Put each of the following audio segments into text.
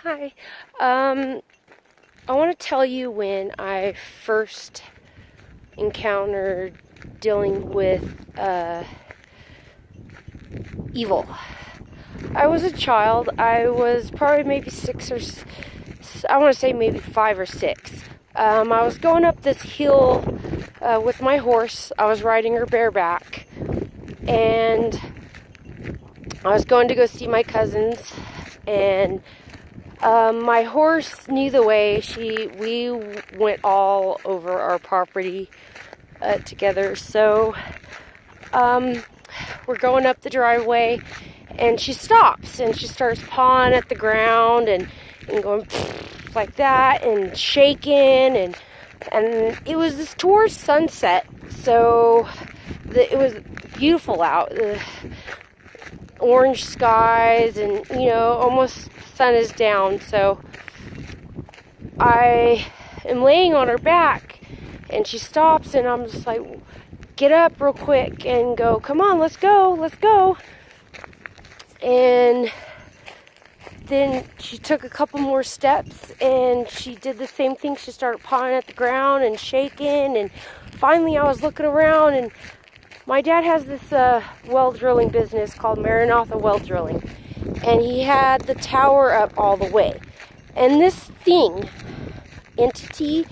Hi. I want to tell you when I first encountered dealing with evil. I was a child. I was probably maybe I want to say maybe 5 or 6. I was going up this hill with my horse. I was riding her bareback, and I was going to go see my cousins, and my horse knew the way. We went all over our property together. So we're going up the driveway, and she stops and she starts pawing at the ground and going like that and shaking and it was this towards sunset. So it was beautiful out. Orange skies and almost sun is down. So I am laying on her back and she stops and I'm just like, get up real quick and go, come on, let's go. And then she took a couple more steps and she did the same thing. She started pawing at the ground and shaking, and finally I was looking around, and my dad has this well drilling business called Maranatha Well Drilling, and he had the tower up all the way. And this entity,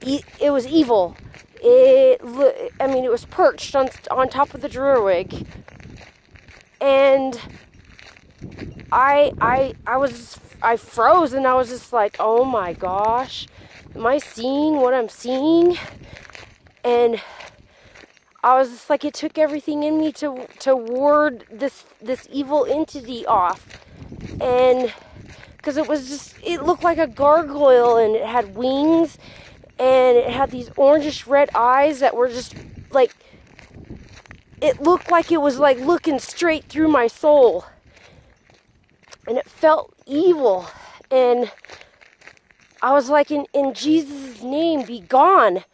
it was evil. It was perched on top of the drill rig, and I froze, and I was just like, oh my gosh, am I seeing what I'm seeing? And I was just like, it took everything in me to ward this evil entity off. And because it looked like a gargoyle, and it had wings, and it had these orangish red eyes that were just like, it looked like it was like looking straight through my soul. And it felt evil. And I was like, in Jesus' name, be gone.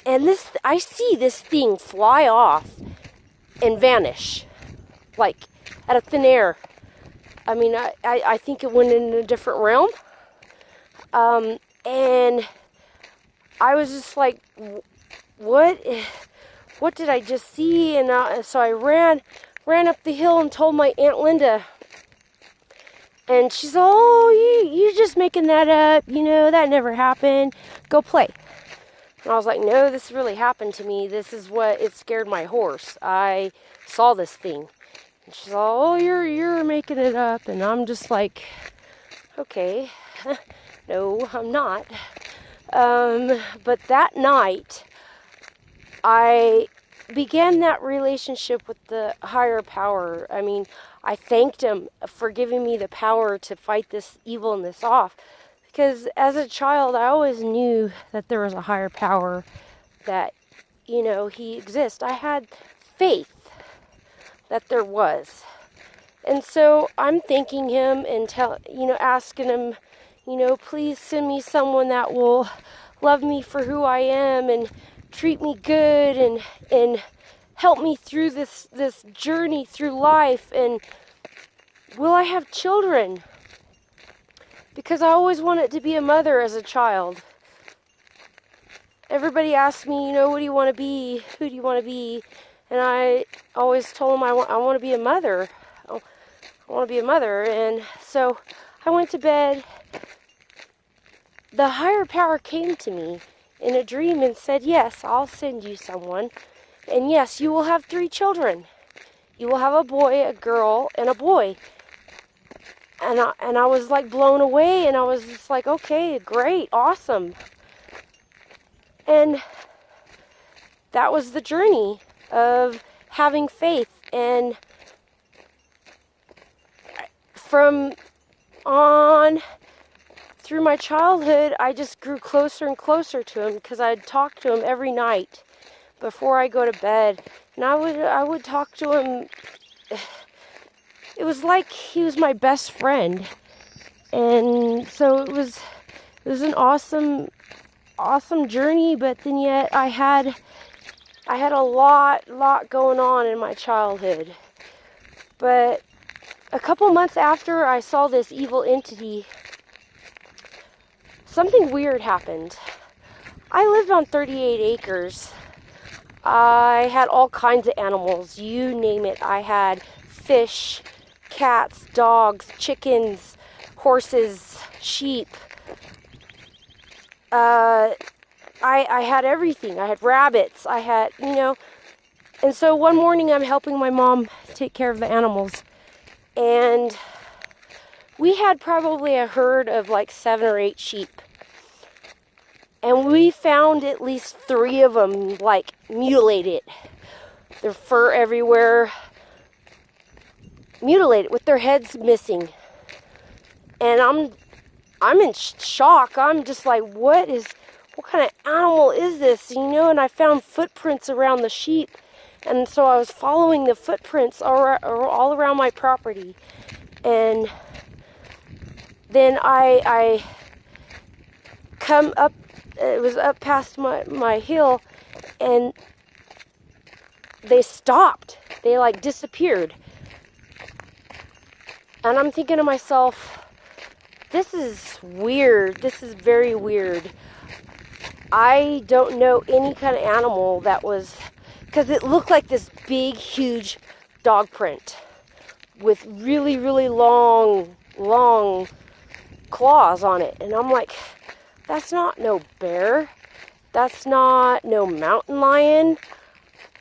And I see this thing fly off and vanish, like out of thin air. I mean, I think it went in a different realm. And I was just like, what did I just see? And so I ran up the hill and told my Aunt Linda. And she's, oh, you're just making that up. That never happened. Go play. And I was like, no, this really happened to me. This is it scared my horse. I saw this thing. And she's all, oh, you're making it up. And I'm just like, okay, no, I'm not. But that night, I began that relationship with the higher power. I mean, I thanked him for giving me the power to fight this evil and this off. Because as a child, I always knew that there was a higher power, that, he exists. I had faith that there was. And so I'm thanking him and asking him, please send me someone that will love me for who I am and treat me good and help me through this journey through life. And will I have children? Because I always wanted to be a mother as a child. Everybody asked me, what do you want to be? Who do you want to be? And I always told them I want to be a mother. I want to be a mother. And so I went to bed. The higher power came to me in a dream and said, yes, I'll send you someone. And yes, you will have 3 children. You will have a boy, a girl, and a boy. And I was like blown away, and I was just like, okay, great, awesome. And that was the journey of having faith. And from on through my childhood, I just grew closer and closer to him, because I'd talk to him every night before I go to bed. And I would talk to him. It was like he was my best friend. And so it was an awesome journey, but then yet I had a lot going on in my childhood. But a couple months after I saw this evil entity, something weird happened. I lived on 38 acres. I had all kinds of animals, you name it. I had fish, cats, dogs, chickens, horses, sheep. I had everything. I had rabbits. I had, And so one morning I'm helping my mom take care of the animals. And we had probably a herd of like 7 or 8 sheep. And we found at least 3 of them like mutilated. Their fur everywhere. Mutilated with their heads missing. And I'm in shock. I'm just like, what kind of animal is this? And I found footprints around the sheep. And so I was following the footprints all around my property. And then I come up, it was up past my hill, and they stopped. They like disappeared. And I'm thinking to myself, this is weird. This is very weird. I don't know any kind of animal that was, because it looked like this big, huge dog print with really, really long claws on it. And I'm like, that's not no bear. That's not no mountain lion.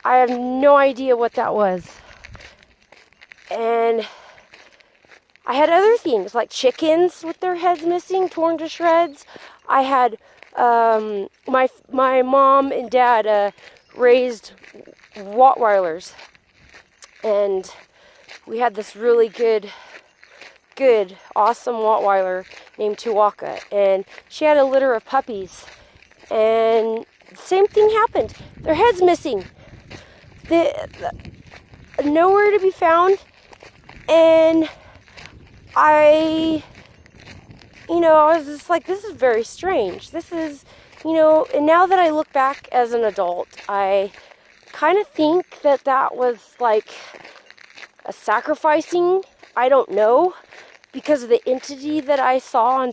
I have no idea what that was. And I had other things like chickens with their heads missing, torn to shreds. I had my mom and dad raised Rottweilers, and we had this really good, awesome Rottweiler named Tuwaka, and she had a litter of puppies, and the same thing happened. Their heads missing, nowhere to be found, and I was just like, this is very strange. This is, and now that I look back as an adult, I kind of think that was like a sacrificing. I don't know, because of the entity that I saw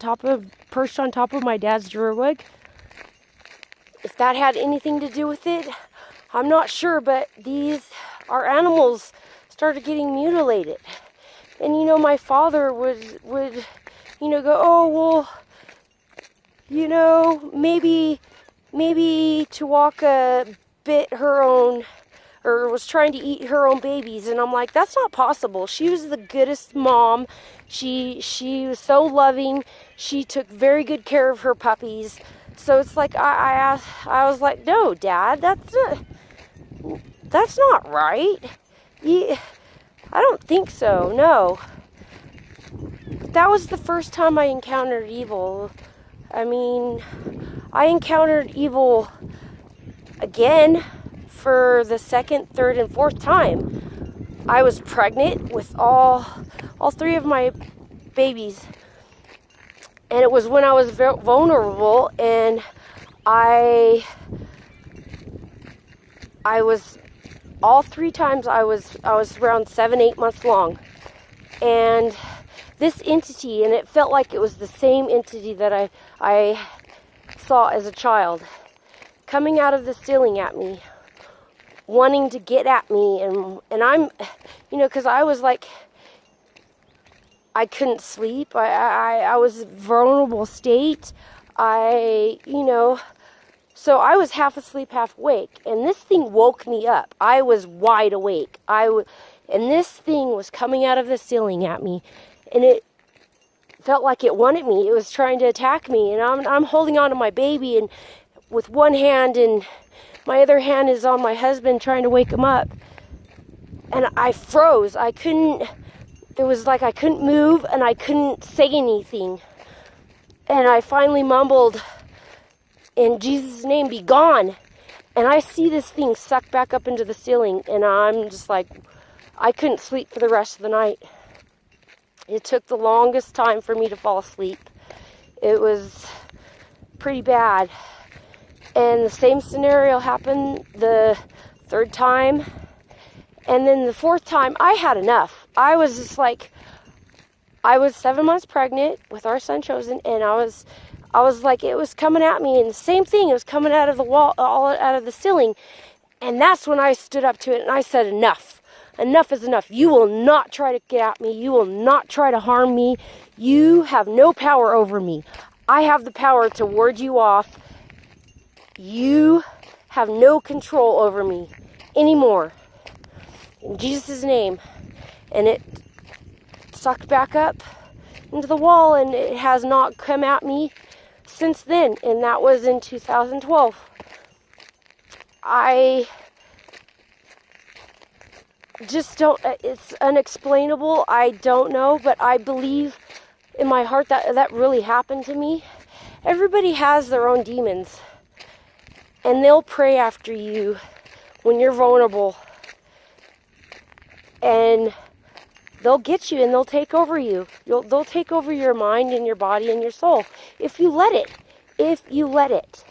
perched on top of my dad's Druid. If that had anything to do with it, I'm not sure, but our animals started getting mutilated. And my father would go, oh, well, maybe Tuwaka bit her own, or was trying to eat her own babies. And I'm like, that's not possible. She was the goodest mom. She was so loving. She took very good care of her puppies. So it's like, I was like, no, Dad, that's not right. I don't think so, no. That was the first time I encountered evil. I mean, I encountered evil again for the 2nd, 3rd, and 4th time. I was pregnant with all 3 of my babies. And it was when I was very vulnerable, and I was, all 3 times I was around 7, 8 months long. And this entity, and it felt like it was the same entity that I saw as a child, coming out of the ceiling at me, wanting to get at me, and I'm, because I was like, I couldn't sleep. I was vulnerable state. So I was half asleep, half awake, and this thing woke me up. I was wide awake. And this thing was coming out of the ceiling at me, and it felt like it wanted me. It was trying to attack me, and I'm holding on to my baby, and with one hand, and my other hand is on my husband trying to wake him up. And I froze. It was like I couldn't move, and I couldn't say anything. And I finally mumbled, "In Jesus' name, be gone." And I see this thing suck back up into the ceiling, and I'm just like, I couldn't sleep for the rest of the night. It took the longest time for me to fall asleep. It was pretty bad. And the same scenario happened the 3rd time. And then the 4th time, I had enough. I was just like, I was 7 months pregnant with our son Chosen, and I was like, it was coming at me, and the same thing, it was coming out of the wall, all out of the ceiling. And that's when I stood up to it and I said, enough. Enough is enough. You will not try to get at me. You will not try to harm me. You have no power over me. I have the power to ward you off. You have no control over me anymore. In Jesus' name. And it sucked back up into the wall, and it has not come at me since then. And that was in 2012. I just don't, it's unexplainable. I don't know, but I believe in my heart that that really happened to me. Everybody has their own demons, and they'll pray after you when you're vulnerable, and they'll get you and they'll take over you. They'll take over your mind and your body and your soul if you let it. If you let it.